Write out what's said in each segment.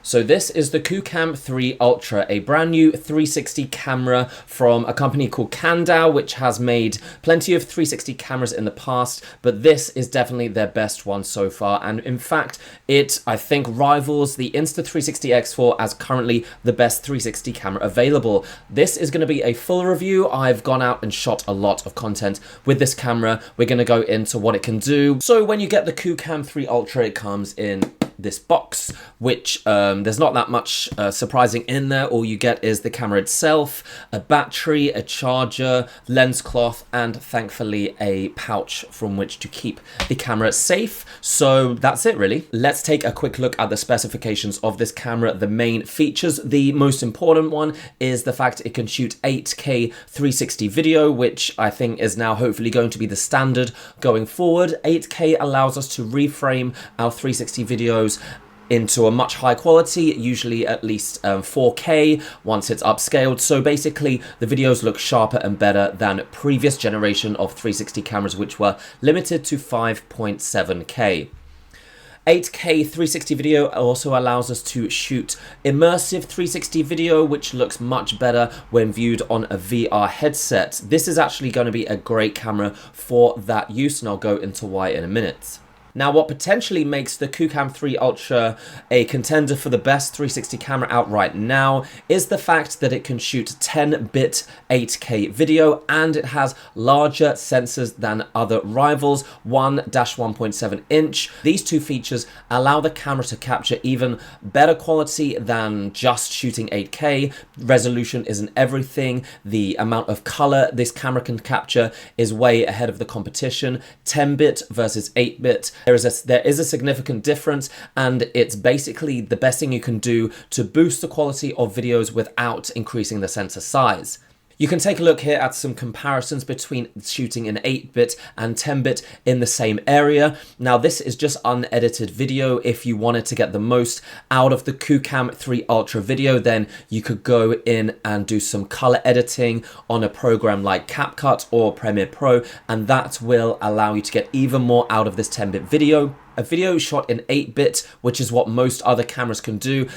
So this is the QooCam 3 Ultra, a brand new 360 camera from a company called Candow, which has made plenty of 360 cameras in the past, but this is definitely their best one so far. And in fact, it, I think, rivals the Insta360 X4 as currently the best 360 camera available. This is going to be a full review. I've gone out and shot a lot of content with this camera. We're going to go into what it can do. So when you get the QooCam 3 Ultra, it comes in this box, which there's not that much surprising in there. All you get is the camera itself, a battery, a charger, lens cloth, and thankfully a pouch from which to keep the camera safe. So that's it really. Let's take a quick look at the specifications of this camera. The main features, the most important one is the fact it can shoot 8K 360 video, which I think is now hopefully going to be the standard going forward. 8K allows us to reframe our 360 videos into a much higher quality, usually at least 4K once it's upscaled. So basically the videos look sharper and better than previous generation of 360 cameras, which were limited to 5.7K. 8K 360 video also allows us to shoot immersive 360 video, which looks much better when viewed on a VR headset. This is actually going to be a great camera for that use, and I'll go into why in a minute. Now, what potentially makes the QooCam 3 Ultra a contender for the best 360 camera out right now is the fact that it can shoot 10-bit 8K video, and it has larger sensors than other rivals, 1-1.7 inch. These two features allow the camera to capture even better quality than just shooting 8K. Resolution isn't everything. The amount of color this camera can capture is way ahead of the competition. 10-bit versus 8-bit. There is a significant difference, and it's basically the best thing you can do to boost the quality of videos without increasing the sensor size. You can take a look here at some comparisons between shooting an 8-bit and 10-bit in the same area. Now, this is just unedited video. If you wanted to get the most out of the QooCam 3 Ultra video, then you could go in and do some color editing on a program like CapCut or Premiere Pro, and that will allow you to get even more out of this 10-bit video. A video shot in 8-bit, which is what most other cameras can do,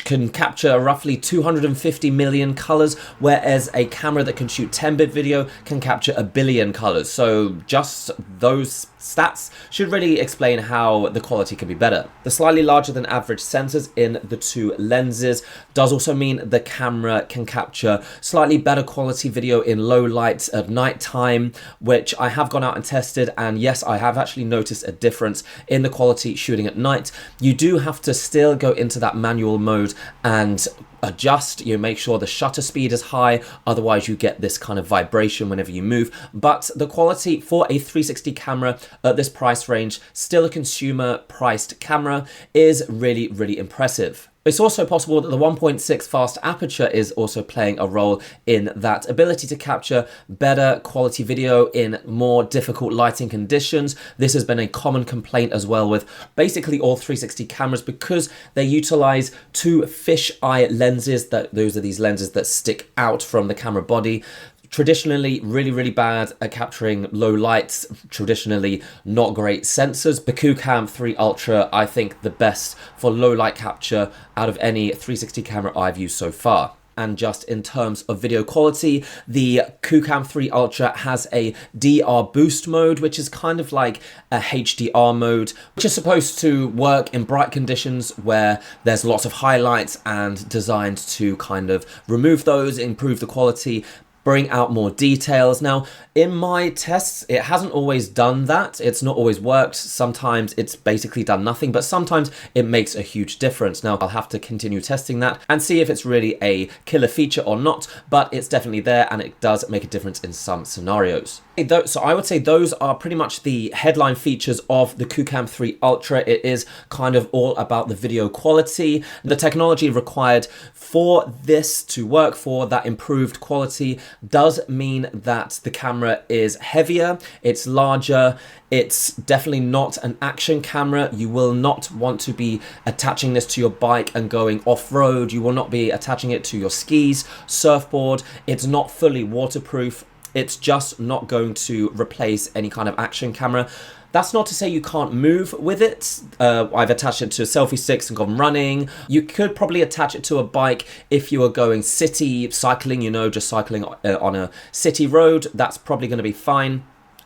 can capture roughly 250 million colors, whereas a camera that can shoot 10-bit video can capture 1 billion colors. So just those stats should really explain how the quality can be better. The slightly larger than average sensors in the two lenses does also mean the camera can capture slightly better quality video in low light at night time, which I have gone out and tested, and yes, I have actually noticed a difference in the quality shooting at night. You do have to still go into that manual mode and adjust, make sure the shutter speed is high, otherwise you get this kind of vibration whenever you move. But the quality for a 360 camera at this price range, still a consumer priced camera, is really, really impressive. It's also possible that the 1.6 fast aperture is also playing a role in that ability to capture better quality video in more difficult lighting conditions. This has been a common complaint as well with basically all 360 cameras, because they utilize two fisheye lenses. Those are these lenses that stick out from the camera body. Traditionally really, really bad at capturing low lights, traditionally not great sensors. The QooCam 3 Ultra, I think the best for low light capture out of any 360 camera I've used so far. And just in terms of video quality, the QooCam 3 Ultra has a DR boost mode, which is kind of like a HDR mode, which is supposed to work in bright conditions where there's lots of highlights, and designed to kind of remove those, improve the quality, bring out more details. Now, in my tests, it hasn't always done that. It's not always worked. Sometimes it's basically done nothing, but sometimes it makes a huge difference. Now, I'll have to continue testing that and see if it's really a killer feature or not, but it's definitely there, and it does make a difference in some scenarios. So I would say those are pretty much the headline features of the QooCam 3 Ultra. It is kind of all about the video quality. The technology required for this to work, for that improved quality, does mean that the camera is heavier, it's larger, it's definitely not an action camera. You will not want to be attaching this to your bike and going off-road. You will not be attaching it to your skis, surfboard. It's not fully waterproof. It's just not going to replace any kind of action camera. That's not to say you can't move with it. I've attached it to selfie sticks and gone running. You could probably attach it to a bike if you are going city cycling, you know, just cycling on a city road. That's probably going to be fine.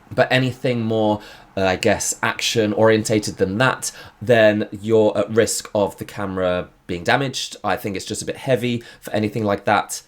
But anything more, I guess, action orientated than that, then you're at risk of the camera being damaged. I think it's just a bit heavy for anything like that.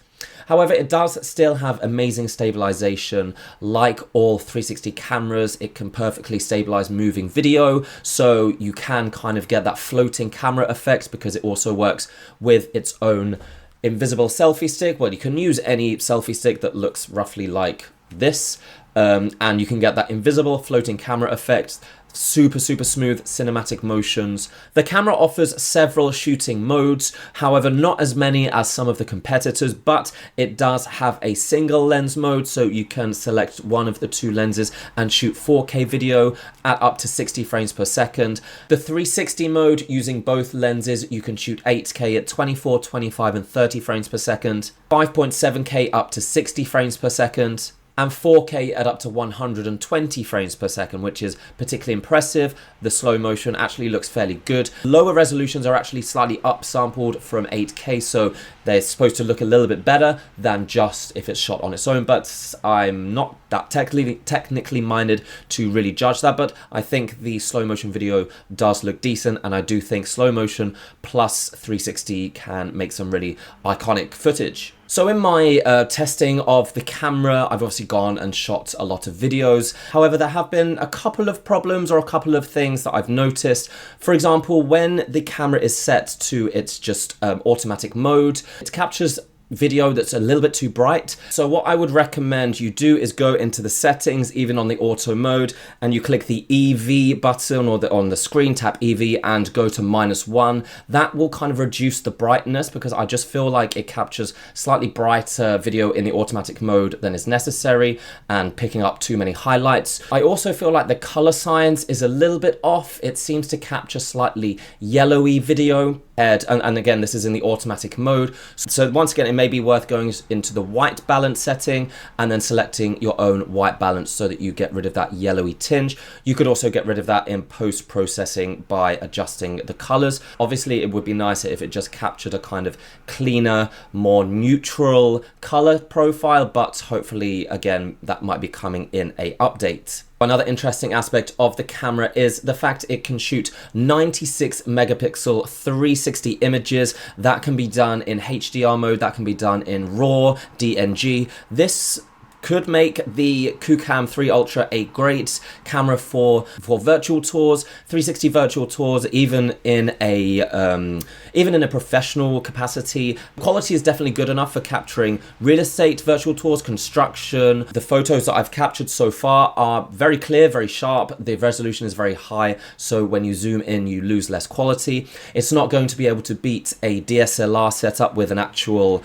However, it does still have amazing stabilization. Like all 360 cameras, it can perfectly stabilize moving video, so you can kind of get that floating camera effect because it also works with its own invisible selfie stick. Well, you can use any selfie stick that looks roughly like this, and you can get that invisible floating camera effect. Super smooth cinematic motions. The camera offers several shooting modes, however not as many as some of the competitors, but it does have a single lens mode, so you can select one of the two lenses and shoot 4K video at up to 60 frames per second. The 360 mode, using both lenses, you can shoot 8K at 24, 25 and 30 frames per second, 5.7K up to 60 frames per second, and 4K at up to 120 frames per second, which is particularly impressive. The slow motion actually looks fairly good. Lower resolutions are actually slightly upsampled from 8K, so they're supposed to look a little bit better than just if it's shot on its own, but I'm not that technically minded to really judge that, but I think the slow motion video does look decent, and I do think slow motion plus 360 can make some really iconic footage. So in my testing of the camera, I've obviously gone and shot a lot of videos. However, there have been a couple of problems or a couple of things that I've noticed. For example, when the camera is set to its just automatic mode, it captures video that's a little bit too bright. So what I would recommend you do is go into the settings, even on the auto mode, and you click the EV button, or on the screen tap EV and go to -1. That will kind of reduce the brightness, because I just feel like it captures slightly brighter video in the automatic mode than is necessary and picking up too many highlights. I also feel like the color science is a little bit off. It seems to capture slightly yellowy video. And again, this is in the automatic mode. So once again, it may be worth going into the white balance setting and then selecting your own white balance so that you get rid of that yellowy tinge. You could also get rid of that in post-processing by adjusting the colors. Obviously, it would be nicer if it just captured a kind of cleaner, more neutral color profile, but hopefully, again, that might be coming in a update. Another interesting aspect of the camera is the fact it can shoot 96 megapixel 360 images. That can be done in HDR mode, that can be done in RAW, DNG. This could make the QooCam 3 Ultra a great camera for virtual tours, 360 virtual tours, even in a professional capacity. Quality is definitely good enough for capturing real estate virtual tours, construction. The photos that I've captured so far are very clear, very sharp. The resolution is very high, so when you zoom in, you lose less quality. It's not going to be able to beat a DSLR setup with an actual,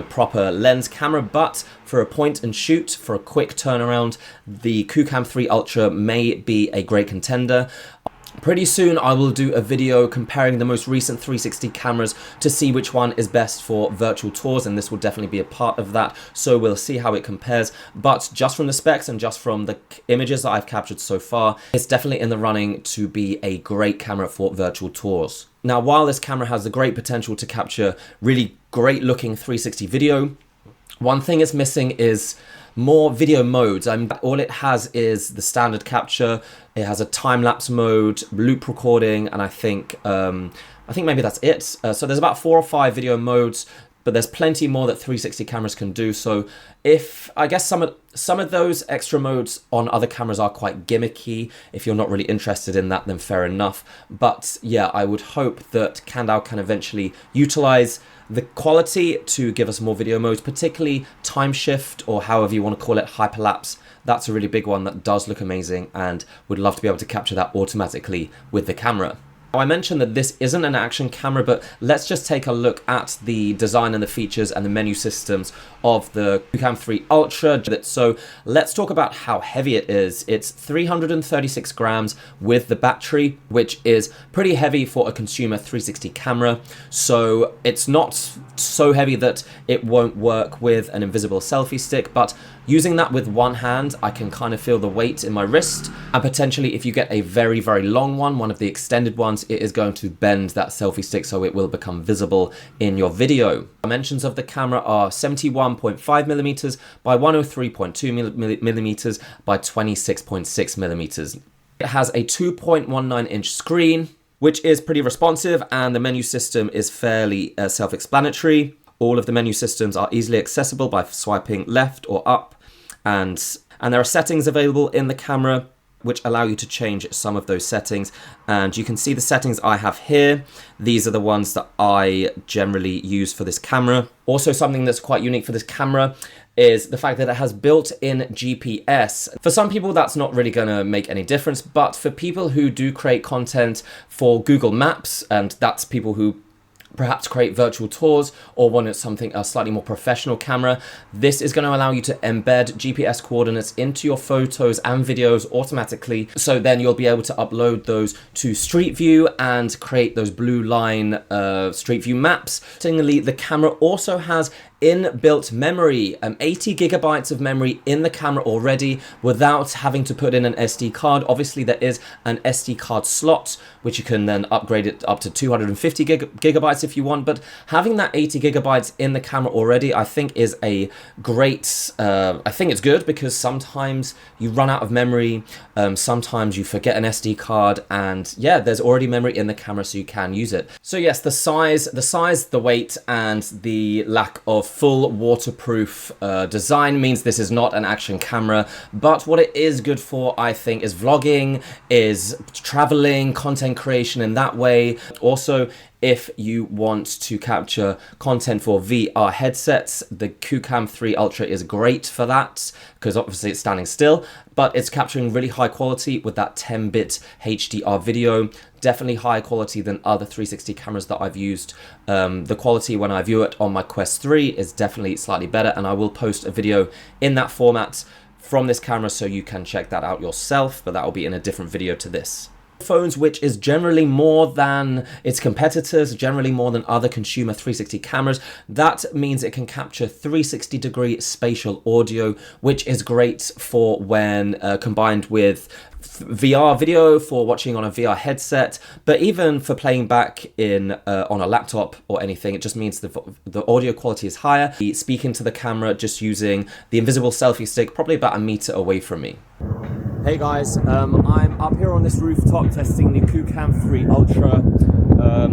proper lens camera, but for a point and shoot, for a quick turnaround, the QooCam 3 Ultra may be a great contender. Pretty soon I will do a video comparing the most recent 360 cameras to see which one is best for virtual tours, and this will definitely be a part of that, so we'll see how it compares. But just from the specs and just from the images that I've captured so far, it's definitely in the running to be a great camera for virtual tours. Now, while this camera has the great potential to capture really great looking 360 video, one thing it's missing is more video modes. I mean, all it has is the standard capture. It has a time-lapse mode, loop recording, and I think maybe that's it. So there's about 4 or 5 video modes, but there's plenty more that 360 cameras can do. So I guess some of those extra modes on other cameras are quite gimmicky. If you're not really interested in that, then fair enough. But yeah, I would hope that Candow can eventually utilize the quality to give us more video modes, particularly time shift, or however you want to call it, hyperlapse. That's a really big one that does look amazing, and would love to be able to capture that automatically with the camera. Now, I mentioned that this isn't an action camera, but let's just take a look at the design and the features and the menu systems of the QooCam 3 Ultra. So let's talk about how heavy it is. It's 336 grams with the battery, which is pretty heavy for a consumer 360 camera. So it's not so heavy that it won't work with an invisible selfie stick, but Using that with one hand, I can kind of feel the weight in my wrist, and potentially if you get a very, very long one of the extended ones, it is going to bend that selfie stick so it will become visible in your video. Dimensions of the camera are 71.5 millimeters by 103.2 millimeters by 26.6 millimeters. It has a 2.19-inch screen, which is pretty responsive, and the menu system is fairly self-explanatory. All of the menu systems are easily accessible by swiping left or up, and there are settings available in the camera which allow you to change some of those settings, and you can see the settings I have here. These are the ones that I generally use for this camera. Also, something that's quite unique for this camera is the fact that it has built-in GPS. For some people, that's not really going to make any difference, but for people who do create content for Google Maps, and that's people who perhaps create virtual tours or want a slightly more professional camera, this is going to allow you to embed GPS coordinates into your photos and videos automatically. So then you'll be able to upload those to Street View and create those blue line Street View maps. Interestingly, the camera also has inbuilt memory, 80 gigabytes of memory in the camera already without having to put in an SD card. Obviously, there is an SD card slot, which you can then upgrade it up to 250 gigabytes if you want. But having that 80 gigabytes in the camera already, I think is a great, I think it's good because sometimes you run out of memory, sometimes you forget an SD card, and yeah, there's already memory in the camera so you can use it. So yes, the size, the weight, and the lack of full waterproof design means this is not an action camera, but what it is good for, I think, is vlogging, is traveling, content creation in that way. Also, if you want to capture content for VR headsets, the QooCam 3 Ultra is great for that, because obviously it's standing still, but it's capturing really high quality with that 10-bit HDR video. Definitely higher quality than other 360 cameras that I've used. The quality when I view it on my Quest 3 is definitely slightly better, and I will post a video in that format from this camera so you can check that out yourself, but that will be in a different video to this. Phones, which is generally more than its competitors, generally more than other consumer 360 cameras. That means it can capture 360-degree spatial audio, which is great for when combined with VR video, for watching on a VR headset, but even for playing back in on a laptop or anything. It just means the audio quality is higher. Speaking to the camera just using the invisible selfie stick, probably about a meter away from me. Hey guys, I'm up here on this rooftop testing the QooCam 3 Ultra.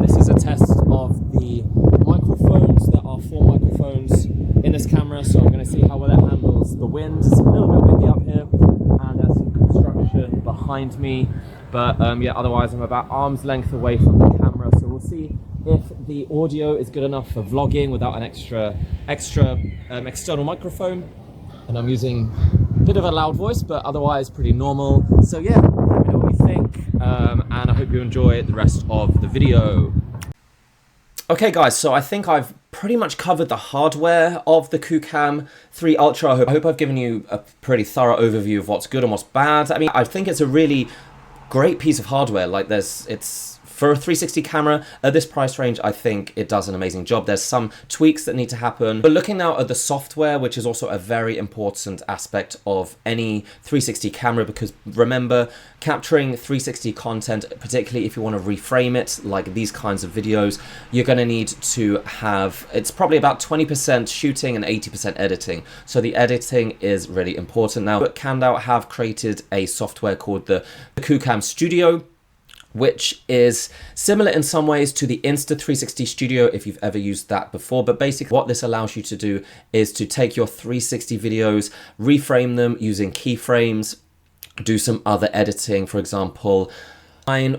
This is a test of the microphones. There are 4 microphones in this camera, so I'm going to see how well it handles the wind. It's a little bit windy up here, and there's some construction behind me. But yeah, otherwise I'm about arm's length away from the camera, so we'll see if the audio is good enough for vlogging without an extra external microphone. And I'm using a bit of a loud voice, but otherwise pretty normal. So yeah, let me know what you think, and I hope you enjoy the rest of the video. Okay guys, so I think I've pretty much covered the hardware of the QooCam 3 Ultra. I hope I've given you a pretty thorough overview of what's good and what's bad. I mean, I think it's a really great piece of hardware. Like it's for a 360 camera at this price range, I think it does an amazing job. There's some tweaks that need to happen, but looking now at the software, which is also a very important aspect of any 360 camera, because remember, capturing 360 content, particularly if you want to reframe it, like these kinds of videos, you're going to need to have, it's probably about 20% shooting and 80% editing. So the editing is really important. Now, QooCam have created a software called the QooCam Studio, which is similar in some ways to the Insta360 Studio if you've ever used that before. But basically what this allows you to do is to take your 360 videos, reframe them using keyframes, do some other editing, for example,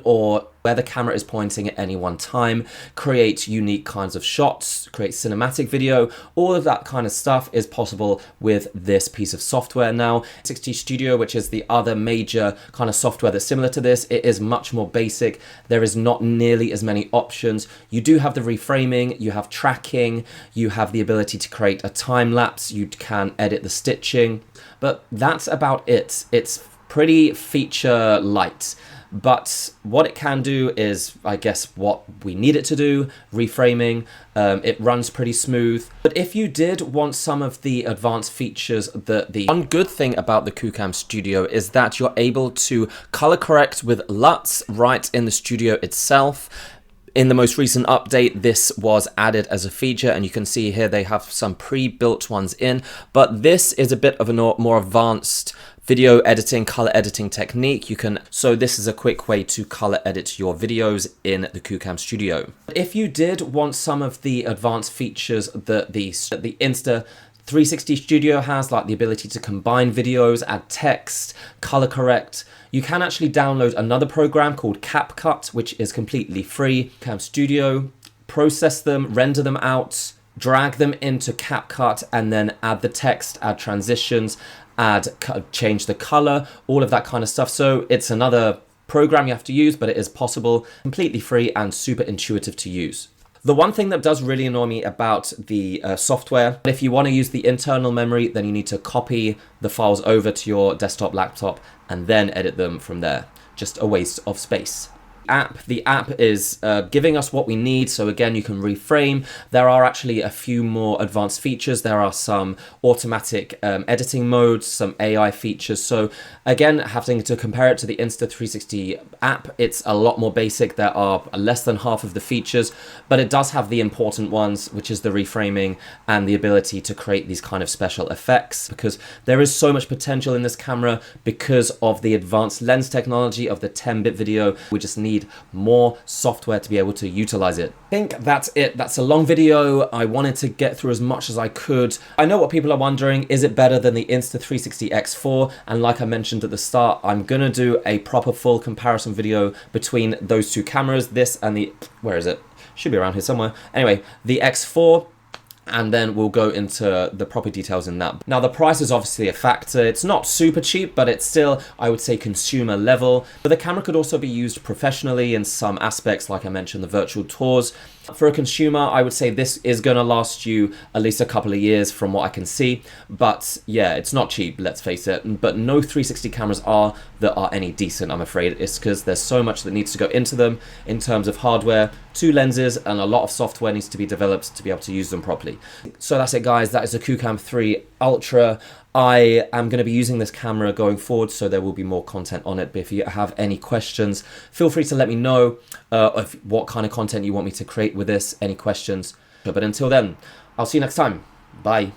or where the camera is pointing at any one time, create unique kinds of shots, create cinematic video. All of that kind of stuff is possible with this piece of software. Now, 60 Studio, which is the other major kind of software that's similar to this, it is much more basic. There is not nearly as many options. You do have the reframing, you have tracking, you have the ability to create a time lapse, you can edit the stitching, but that's about it. It's pretty feature light. but what it can do is, I guess, what we need it to do, reframing. It runs pretty smooth. But if you did want some of the advanced features, the one good thing about the QooCam Studio is that you're able to color correct with LUTs right in the studio itself. In the most recent update, this was added as a feature, and you can see here they have some pre-built ones in, but this is a bit of a more advanced video editing, color editing technique. So this is a quick way to color edit your videos in the QooCam Studio. If you did want some of the advanced features that the Insta360 Studio has, like the ability to combine videos, add text, color correct, you can actually download another program called CapCut, which is completely free. QooCam Studio, process them, render them out, drag them into CapCut, and then add the text, add transitions, change the color, all of that kind of stuff. So it's another program you have to use, but it is possible, completely free and super intuitive to use. The one thing that does really annoy me about the software, if you want to use the internal memory, then you need to copy the files over to your desktop, laptop, and then edit them from there. Just a waste of space. The app is giving us what we need. So again, you can reframe. There are actually a few more advanced features. There are some automatic editing modes, some AI features. So again, having to compare it to the Insta360 app, it's a lot more basic. There are less than half of the features, but it does have the important ones, which is the reframing and the ability to create these kind of special effects, because there is so much potential in this camera because of the advanced lens technology of the 10-bit video. We just need more software to be able to utilize it. I think that's it. That's a long video. I wanted to get through as much as I could. I know what people are wondering, is it better than the Insta360 X4? And like I mentioned at the start, I'm gonna do a proper full comparison video between those two cameras, this and the, where is it? Should be around here somewhere. Anyway, the X4, and then we'll go into the proper details in that. Now, the price is obviously a factor. It's not super cheap, but it's still, I would say, consumer level. But the camera could also be used professionally in some aspects, like I mentioned, the virtual tours. For a consumer, I would say this is going to last you at least a couple of years from what I can see. But yeah, it's not cheap, let's face it. But no 360 cameras are any decent, I'm afraid. It's because there's so much that needs to go into them in terms of hardware, 2 lenses, and a lot of software needs to be developed to be able to use them properly. So that's it, guys. That is the QooCam 3 Ultra. I am going to be using this camera going forward, so there will be more content on it. But if you have any questions, feel free to let me know of what kind of content you want me to create with this, any questions. But until then, I'll see you next time. Bye.